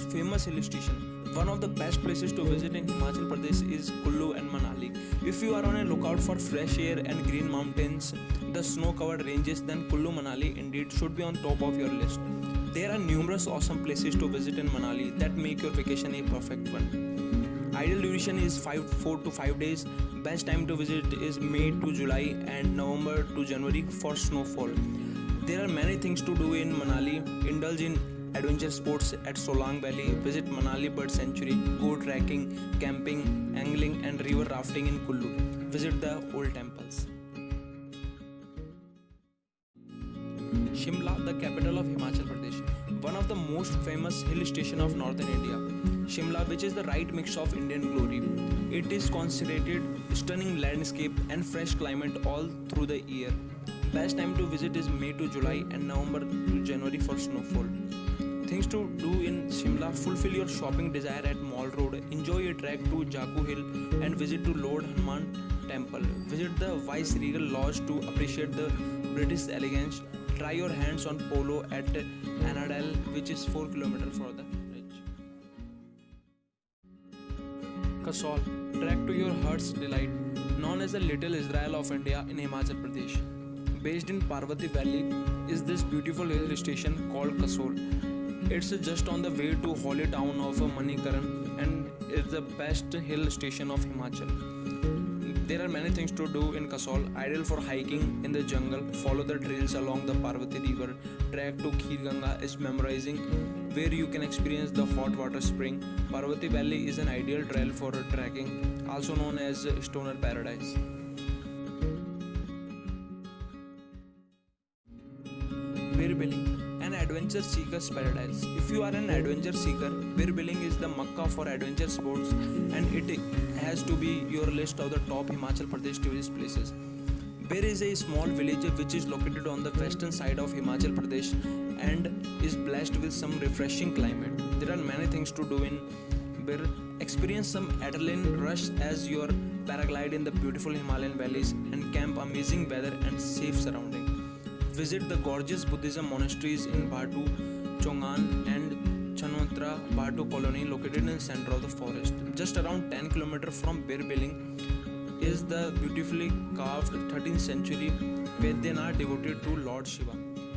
most famous hill station. One of the best places to visit in Himachal Pradesh is Kullu and Manali. If you are on a lookout for fresh air and green mountains, the snow-covered ranges, then Kullu Manali indeed should be on top of your list. There are numerous awesome places to visit in Manali that make your vacation a perfect one. Ideal duration is 4 to 5 days. Best time to visit is May to July and November to January for snowfall. There are many things to do in Manali. Indulge in adventure sports at Solang Valley, visit Manali Bird Sanctuary, go trekking, camping, angling and river rafting in Kullu. Visit the old temples. Shimla, the capital of Himachal Pradesh, one of the most famous hill station of northern India. Shimla, which is the right mix of Indian glory. It is concentrated stunning landscape and fresh climate all through the year. Best time to visit is May to July and November to January for snowfall. Things to do in Shimla: fulfill your shopping desire at Mall Road, enjoy a trek to Jaku Hill and visit to Lord Hanuman Temple. Visit the Vice Regal Lodge to appreciate the British elegance. Try your hands on polo at Anadale, which is 4 km from the bridge. Kasol, trek to your heart's delight, known as the Little Israel of India in Himachal Pradesh. Based in Parvati Valley is this beautiful hill station called Kasol. It's just on the way to holy town of Manikaran and it's the best hill station of Himachal. There are many things to do in Kasol, ideal for hiking in the jungle, follow the trails along the Parvati river, trek to Kheer Ganga is memorizing where you can experience the hot water spring. Parvati Valley is an ideal trail for trekking, also known as Stoner Paradise. Birbilling, an adventure seeker's paradise. If you are an adventure seeker, Birbilling is the Makkah for adventure sports and it has to be your list of the top Himachal Pradesh tourist places. Bir is a small village which is located on the western side of Himachal Pradesh and is blessed with some refreshing climate. There are many things to do in Bir. Experience some adrenaline rush as you paraglide in the beautiful Himalayan valleys and camp amazing weather and safe surroundings. Visit the gorgeous Buddhism monasteries in Bhatu, Chongan and Chanotra Bhatu colony located in the center of the forest. Just around 10 km from Birbilling is the beautifully carved 13th century Vaidyanath devoted to Lord Shiva.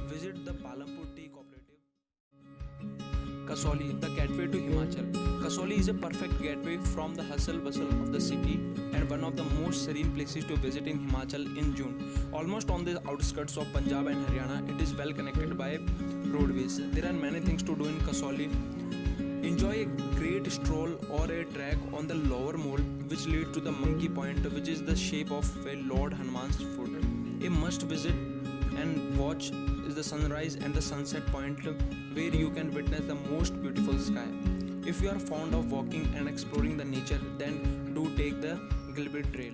Visit the Palampur Tea Cooperative. Kasauli, the gateway to Himachal. Kasauli is a perfect gateway from the hustle bustle of the city and one of the most serene places to visit in Himachal in June. Almost on the outskirts of Punjab and Haryana, it is well connected by roadways. There are many things to do in Kasauli. Enjoy a great stroll or a trek on the lower mole which leads to the Monkey Point, which is the shape of a Lord Hanuman's foot. A must visit and watch is the sunrise and the sunset point where you can witness the most beautiful sky. If you are fond of walking and exploring the nature, then do take the Gilbert Trail.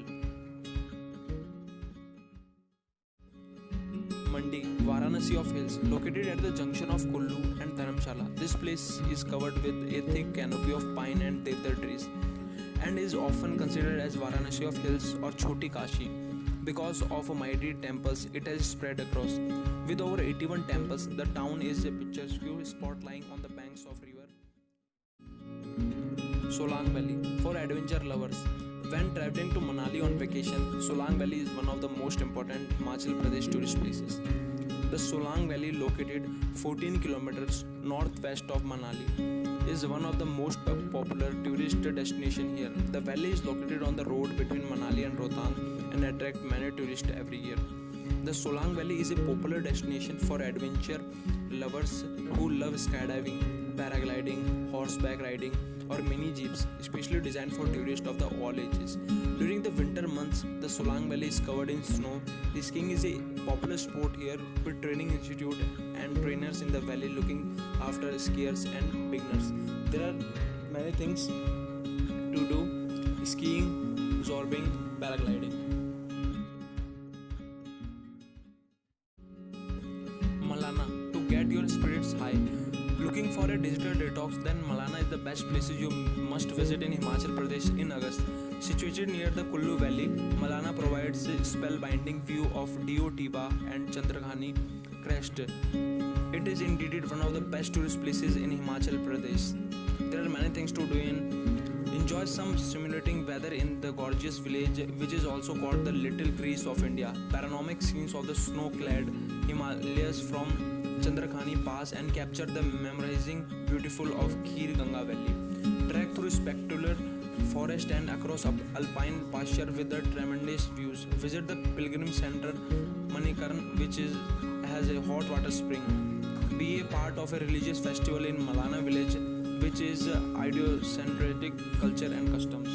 Mandi, Varanasi of Hills, located at the junction of Kullu and Dharamshala. This place is covered with a thick canopy of pine and deodar trees and is often considered as Varanasi of Hills or Choti Kashi. Because of mighty temples it has spread across. With over 81 temples, the town is a picturesque spot lying on the banks of river Solang Valley. For adventure lovers, when traveling to Manali on vacation, Solang Valley is one of the most important Himachal Pradesh tourist places. The Solang Valley, located 14 kilometers northwest of Manali, is one of the most popular tourist destinations here. The valley is located on the road between Manali and Rohtang and attracts many tourists every year. The Solang Valley is a popular destination for adventure lovers who love skydiving, paragliding, horseback riding, or mini jeeps, especially designed for tourists of all ages. During the winter months, the Solang Valley is covered in snow. Skiing is a popular sport here, with training institute and trainers in the valley looking after skiers and beginners. There are many things to do: skiing, zorbing, paragliding. Malana, to get your spirits high. Looking for a digital detox, then Malana is the best places you must visit in Himachal Pradesh in August. Situated near the Kullu Valley, Malana provides a spellbinding view of Dio Tiba and Chandraghani. crest. It is indeed one of the best tourist places in Himachal Pradesh. There are many things to do enjoy some stimulating weather in the gorgeous village, which is also called the Little Greece of India. Panoramic scenes of the snow-clad Himalayas from Chandrakhani Pass and capture the memorizing beautiful of Kheer Ganga Valley. Trek through spectacular forest and across alpine pasture with the tremendous views. Visit the pilgrim center Manikarn, has a hot water spring. Be a part of a religious festival in Malana village, which is idiosyncratic culture and customs.